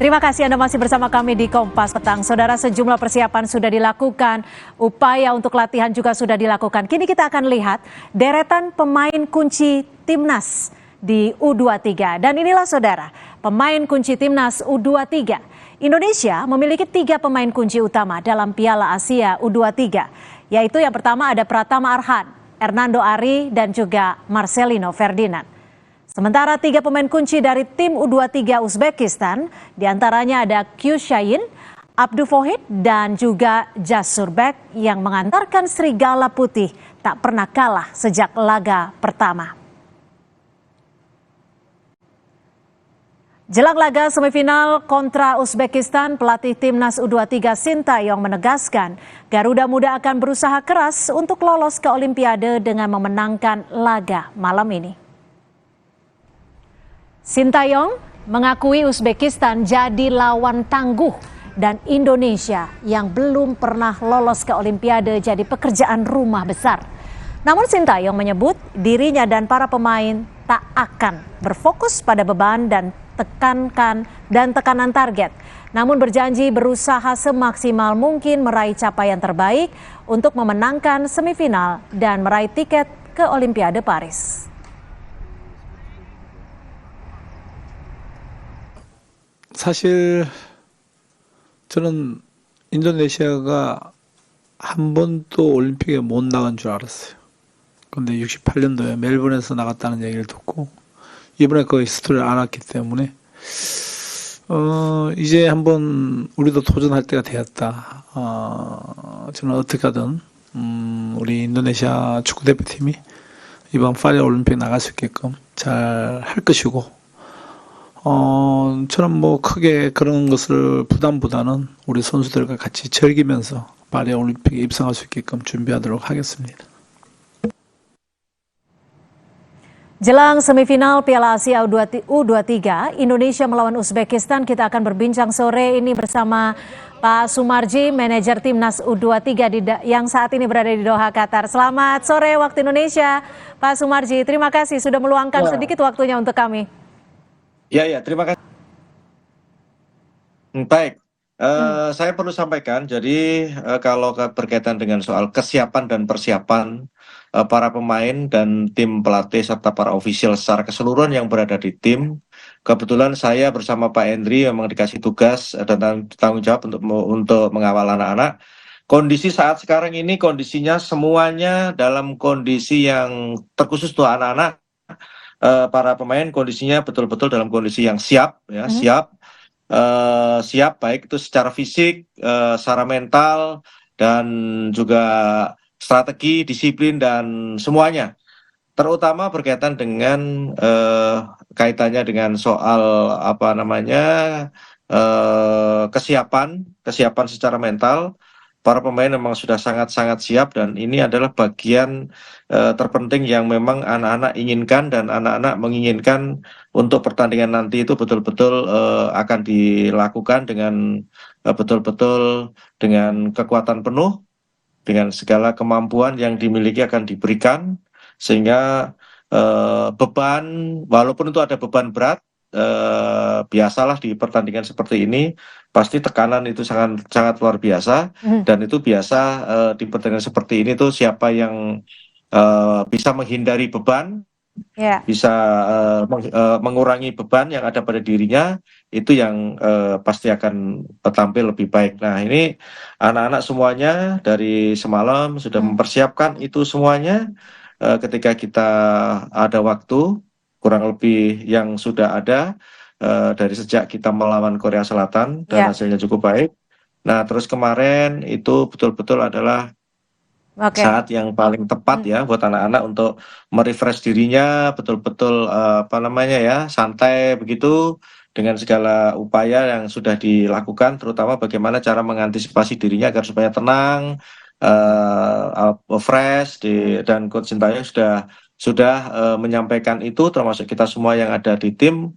Terima kasih Anda masih bersama kami di Kompas Petang. Saudara, sejumlah persiapan sudah dilakukan, upaya untuk latihan juga sudah dilakukan. Kini kita akan lihat deretan pemain kunci Timnas di U23. Dan inilah saudara, pemain kunci Timnas U23. Indonesia memiliki 3 pemain kunci utama dalam Piala Asia U23. Yaitu yang pertama ada Pratama Arhan, Hernando Ari, dan juga Marcelino Ferdinand. Sementara 3 pemain kunci dari tim U23 Uzbekistan, diantaranya ada Q Shahin, Abdul Fohid, dan juga Jasurbek yang mengantarkan Serigala Putih tak pernah kalah sejak laga pertama. Jelang laga semifinal kontra Uzbekistan, pelatih timnas U23 Sintayong menegaskan Garuda Muda akan berusaha keras untuk lolos ke Olimpiade dengan memenangkan laga malam ini. Sintayong mengakui Uzbekistan jadi lawan tangguh dan Indonesia yang belum pernah lolos ke Olimpiade jadi pekerjaan rumah besar. Namun Sintayong menyebut dirinya dan para pemain tak akan berfokus pada beban dan tekanan target. Namun berjanji berusaha semaksimal mungkin meraih capaian terbaik untuk memenangkan semifinal dan meraih tiket ke Olimpiade Paris. 사실 저는 인도네시아가 한 번도 올림픽에 못 나간 줄 알았어요. 근데 68년도에 멜번에서 나갔다는 얘기를 듣고 이번에 거의 스토리를 안 왔기 때문에 이제 한번 우리도 도전할 때가 되었다. 저는 어떻게 하든 우리 인도네시아 축구대표팀이 이번 파리 올림픽 나갈 수 있게끔 잘 할 것이고 저는 뭐 크게 그런 것을 부담보다는 우리 선수들과 같이 즐기면서 파리 올림픽에 입성할 수 있게끔 준비하도록 하겠습니다. Jelang semifinal Piala Asia U23, Indonesia melawan Uzbekistan, kita akan berbincang sore ini bersama Pak Sumarji, manajer Timnas U23 yang saat ini berada di Doha, Qatar. Selamat sore waktu Indonesia, Pak Sumarji. Terima kasih sudah meluangkan sedikit waktunya untuk kami. Ya, terima kasih. Baik, saya perlu sampaikan, jadi kalau berkaitan dengan soal kesiapan dan persiapan para pemain dan tim pelatih serta para ofisial secara keseluruhan yang berada di tim, kebetulan saya bersama Pak Endri memang dikasih tugas dan tanggung jawab untuk mengawal anak-anak. Kondisi saat sekarang ini kondisinya semuanya dalam kondisi yang terkhusus untuk anak-anak. Para pemain kondisinya betul-betul dalam kondisi yang siap, ya, siap baik itu secara fisik, secara mental, dan juga strategi, disiplin, dan semuanya. Terutama berkaitan dengan kaitannya dengan soal kesiapan secara mental. Para pemain memang sudah sangat-sangat siap dan ini adalah bagian terpenting yang memang anak-anak inginkan dan anak-anak menginginkan untuk pertandingan nanti itu betul-betul akan dilakukan dengan betul-betul dengan kekuatan penuh, dengan segala kemampuan yang dimiliki akan diberikan sehingga beban, walaupun itu ada beban berat, biasalah di pertandingan seperti ini pasti tekanan itu sangat luar biasa dan itu biasa di pertandingan seperti ini tuh siapa yang bisa menghindari beban, bisa mengurangi beban yang ada pada dirinya itu yang pasti akan tampil lebih baik. Nah ini anak-anak semuanya dari semalam sudah mempersiapkan itu semuanya. Ketika kita ada waktu kurang lebih yang sudah ada dari sejak kita melawan Korea Selatan dan hasilnya cukup baik. Nah terus kemarin itu betul-betul adalah saat yang paling tepat ya buat anak-anak untuk merefresh dirinya, betul-betul santai begitu dengan segala upaya yang sudah dilakukan, terutama bagaimana cara mengantisipasi dirinya agar supaya tenang, fresh, dan Coach Sintayong sudah menyampaikan itu, termasuk kita semua yang ada di tim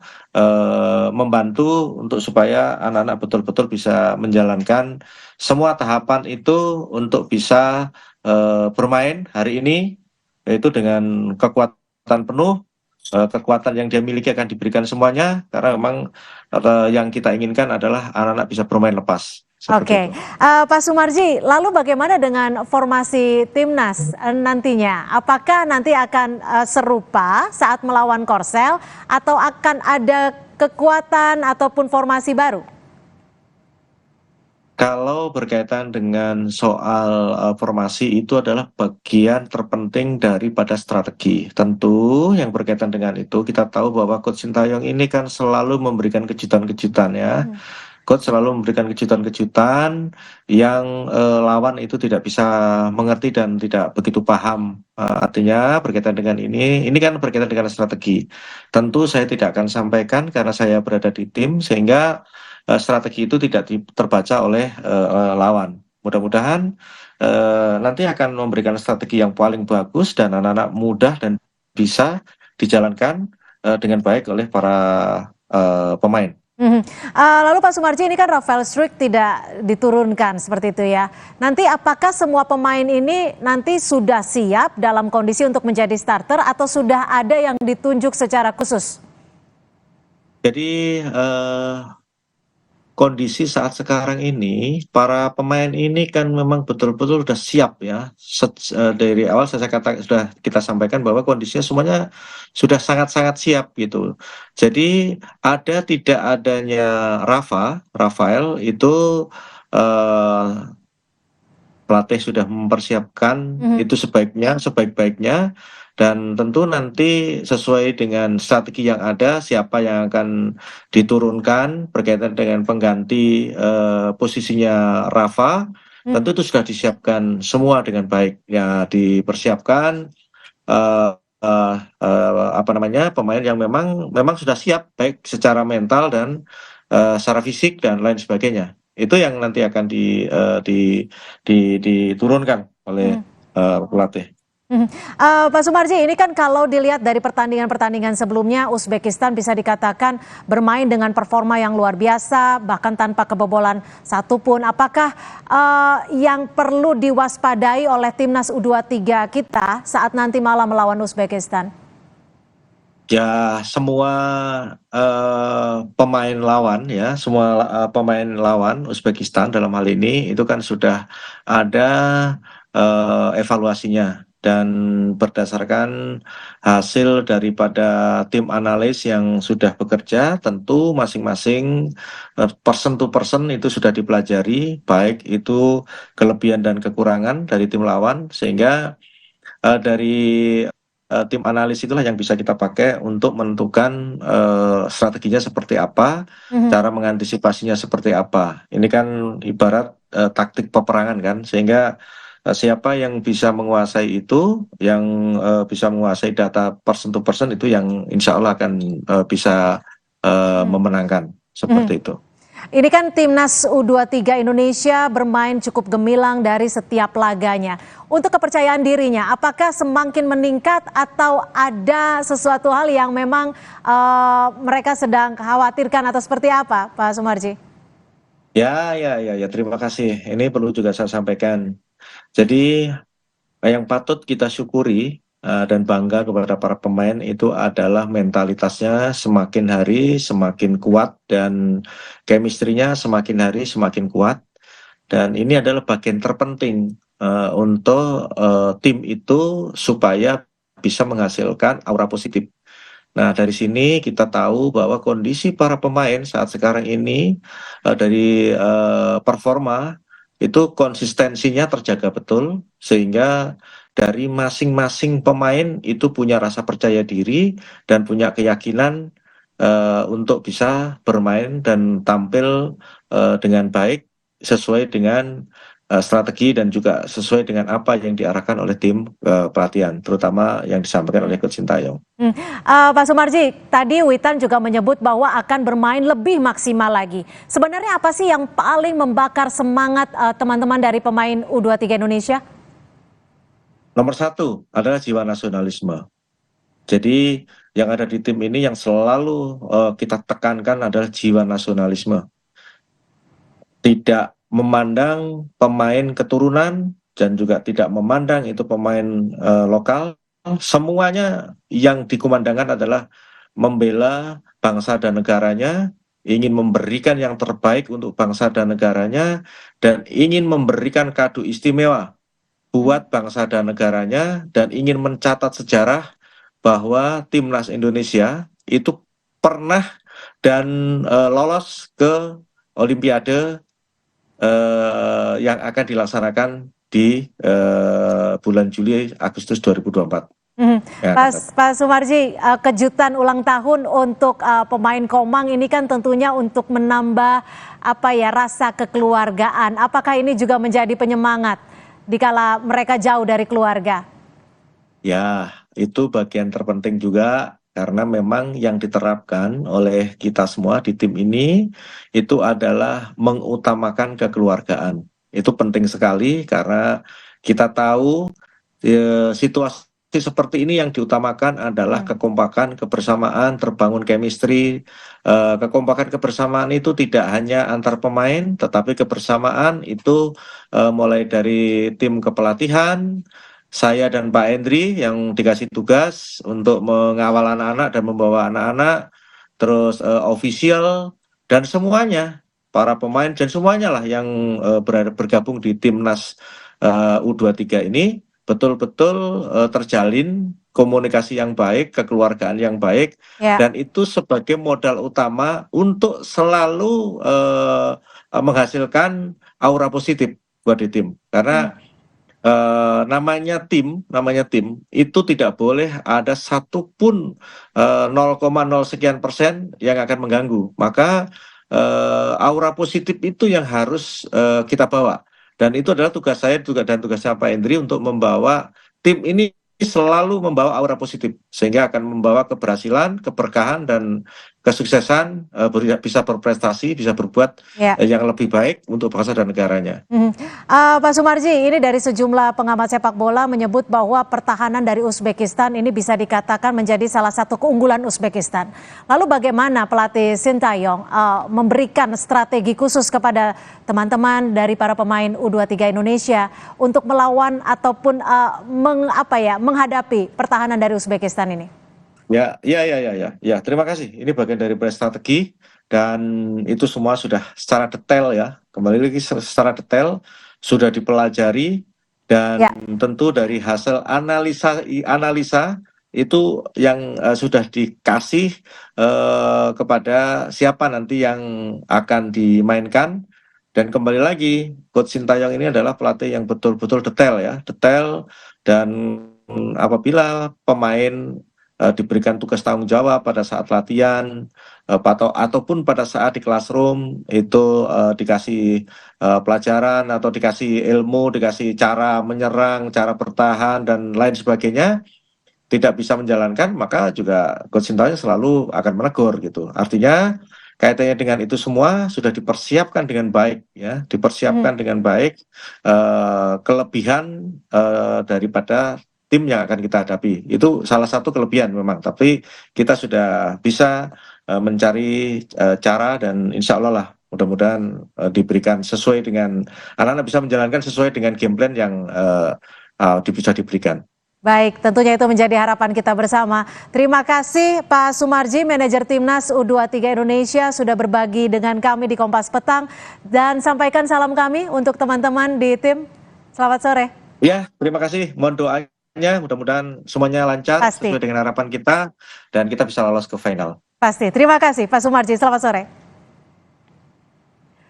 membantu untuk supaya anak-anak betul-betul bisa menjalankan semua tahapan itu untuk bisa bermain hari ini, yaitu dengan kekuatan penuh, kekuatan yang dia miliki akan diberikan semuanya karena memang yang kita inginkan adalah anak-anak bisa bermain lepas seperti Oke, itu. Pak Sumarji, lalu bagaimana dengan formasi timnas nantinya? Apakah nanti akan serupa saat melawan Korsel atau akan ada kekuatan ataupun formasi baru? Kalau berkaitan dengan soal formasi itu adalah bagian terpenting daripada strategi. Tentu yang berkaitan dengan itu kita tahu bahwa Coach Sintayong ini kan selalu memberikan kejutan-kejutan ya. Coach selalu memberikan kejutan-kejutan yang lawan itu tidak bisa mengerti dan tidak begitu paham. Artinya berkaitan dengan ini kan berkaitan dengan strategi. Tentu saya tidak akan sampaikan karena saya berada di tim sehingga strategi itu tidak terbaca oleh lawan. Mudah-mudahan nanti akan memberikan strategi yang paling bagus dan anak-anak mudah dan bisa dijalankan dengan baik oleh para pemain. Lalu Pak Sumarji, ini kan Rafael Struijk tidak diturunkan seperti itu ya. Nanti apakah semua pemain ini nanti sudah siap dalam kondisi untuk menjadi starter atau sudah ada yang ditunjuk secara khusus? Jadi kondisi saat sekarang ini, para pemain ini kan memang betul-betul sudah siap ya. Dari awal sudah kita sampaikan bahwa kondisinya semuanya sudah sangat-sangat siap gitu. Jadi tidak adanya Rafael itu eh, pelatih sudah mempersiapkan itu sebaik-baiknya dan tentu nanti sesuai dengan strategi yang ada siapa yang akan diturunkan berkaitan dengan pengganti posisinya Rafa tentu itu sudah disiapkan semua dengan baik ya, dipersiapkan eh, pemain yang memang sudah siap baik secara mental dan secara fisik dan lain sebagainya. Itu yang nanti akan diturunkan oleh pelatih. Pak Sumarji, ini kan kalau dilihat dari pertandingan-pertandingan sebelumnya, Uzbekistan bisa dikatakan bermain dengan performa yang luar biasa, bahkan tanpa kebobolan satupun. Apakah yang perlu diwaspadai oleh timnas U23 kita saat nanti malam melawan Uzbekistan? Ya, semua pemain lawan ya, semua pemain lawan Uzbekistan dalam hal ini itu kan sudah ada evaluasinya dan berdasarkan hasil daripada tim analis yang sudah bekerja, tentu masing-masing person to person itu sudah dipelajari, baik itu kelebihan dan kekurangan dari tim lawan, sehingga dari tim analis itulah yang bisa kita pakai untuk menentukan strateginya seperti apa, cara mengantisipasinya seperti apa. Ini kan ibarat taktik peperangan kan, sehingga siapa yang bisa menguasai itu, yang bisa menguasai data person to person itu yang insya Allah akan bisa memenangkan seperti itu. Ini kan timnas U23 Indonesia bermain cukup gemilang dari setiap laganya. Untuk kepercayaan dirinya, apakah semakin meningkat atau ada sesuatu hal yang memang mereka sedang khawatirkan atau seperti apa, Pak Sumarji? Ya, terima kasih. Ini perlu juga saya sampaikan. Jadi yang patut kita syukuri dan bangga kepada para pemain itu adalah mentalitasnya semakin hari semakin kuat dan chemistry-nya semakin hari semakin kuat. Dan ini adalah bagian terpenting untuk tim itu supaya bisa menghasilkan aura positif. Nah, dari sini kita tahu bahwa kondisi para pemain saat sekarang ini dari performa itu konsistensinya terjaga betul sehingga dari masing-masing pemain itu punya rasa percaya diri dan punya keyakinan untuk bisa bermain dan tampil dengan baik sesuai dengan strategi dan juga sesuai dengan apa yang diarahkan oleh tim pelatihan, terutama yang disampaikan oleh Coach Sintayong. Pak Sumarji, tadi Witan juga menyebut bahwa akan bermain lebih maksimal lagi. Sebenarnya apa sih yang paling membakar semangat teman-teman dari pemain U23 Indonesia? Nomor satu adalah jiwa nasionalisme. Jadi yang ada di tim ini yang selalu kita tekankan adalah jiwa nasionalisme. Tidak memandang pemain keturunan dan juga tidak memandang itu pemain lokal, semuanya yang dikumandangkan adalah membela bangsa dan negaranya, ingin memberikan yang terbaik untuk bangsa dan negaranya, dan ingin memberikan kado istimewa buat bangsa dan negaranya, dan ingin mencatat sejarah bahwa timnas Indonesia itu pernah dan lolos ke Olimpiade yang akan dilaksanakan di bulan Juli Agustus 2024. Ya, Pak Sumarji, kejutan ulang tahun untuk pemain Komang ini kan tentunya untuk menambah rasa kekeluargaan. Apakah ini juga menjadi penyemangat dikala mereka jauh dari keluarga? ya, itu bagian terpenting juga karena memang yang diterapkan oleh kita semua di tim ini itu adalah mengutamakan kekeluargaan. Itu penting sekali karena kita tahu situasi seperti ini yang diutamakan adalah kekompakan, kebersamaan, terbangun chemistry. Kekompakan, kebersamaan itu tidak hanya antar pemain, tetapi kebersamaan itu mulai dari tim kepelatihan, saya dan Pak Hendri yang dikasih tugas untuk mengawal anak-anak dan membawa anak-anak, terus official dan semuanya, para pemain dan semuanya lah yang bergabung di timnas U23 ini betul-betul terjalin komunikasi yang baik, kekeluargaan yang baik, dan itu sebagai modal utama untuk selalu menghasilkan aura positif buat di tim. Karena namanya tim itu tidak boleh ada satupun 0,0 sekian persen yang akan mengganggu. Maka aura positif itu yang harus kita bawa. Dan itu adalah tugas saya juga dan tugasnya Pak Hendri untuk membawa tim ini selalu membawa aura positif sehingga akan membawa keberhasilan, keberkahan dan kesuksesan, bisa berprestasi, bisa berbuat yang lebih baik untuk bangsa dan negaranya. Pak Sumarji, ini dari sejumlah pengamat sepak bola menyebut bahwa pertahanan dari Uzbekistan ini bisa dikatakan menjadi salah satu keunggulan Uzbekistan. Lalu bagaimana pelatih Sintayong memberikan strategi khusus kepada teman-teman dari para pemain U23 Indonesia untuk melawan ataupun menghadapi pertahanan dari Uzbekistan ini? Ya. Terima kasih. Ini bagian dari strategi dan itu semua sudah secara detail ya. Kembali lagi secara detail sudah dipelajari dan tentu dari hasil analisa itu yang sudah dikasih kepada siapa nanti yang akan dimainkan. Dan kembali lagi, Coach Sintayong ini adalah pelatih yang betul-betul detail dan apabila pemain diberikan tugas tanggung jawab pada saat latihan ataupun pada saat di classroom itu dikasih pelajaran atau dikasih ilmu, dikasih cara menyerang, cara bertahan dan lain sebagainya, tidak bisa menjalankan, maka juga Coach Sintayong selalu akan menegur gitu. Artinya kaitannya dengan itu semua sudah dipersiapkan dengan baik ya, dengan baik kelebihan daripada tim yang akan kita hadapi. Itu salah satu kelebihan memang, tapi kita sudah bisa mencari cara dan insya Allah lah mudah-mudahan diberikan sesuai dengan anak-anak bisa menjalankan sesuai dengan game plan yang bisa diberikan. Baik, tentunya itu menjadi harapan kita bersama. Terima kasih Pak Sumarji, manajer Timnas U23 Indonesia sudah berbagi dengan kami di Kompas Petang dan sampaikan salam kami untuk teman-teman di tim. Selamat sore. Ya, terima kasih. Mohon doanya, mudah-mudahan semuanya lancar sesuai dengan harapan kita dan kita bisa lolos ke final. Pasti. Terima kasih Pak Sumarji. Selamat sore.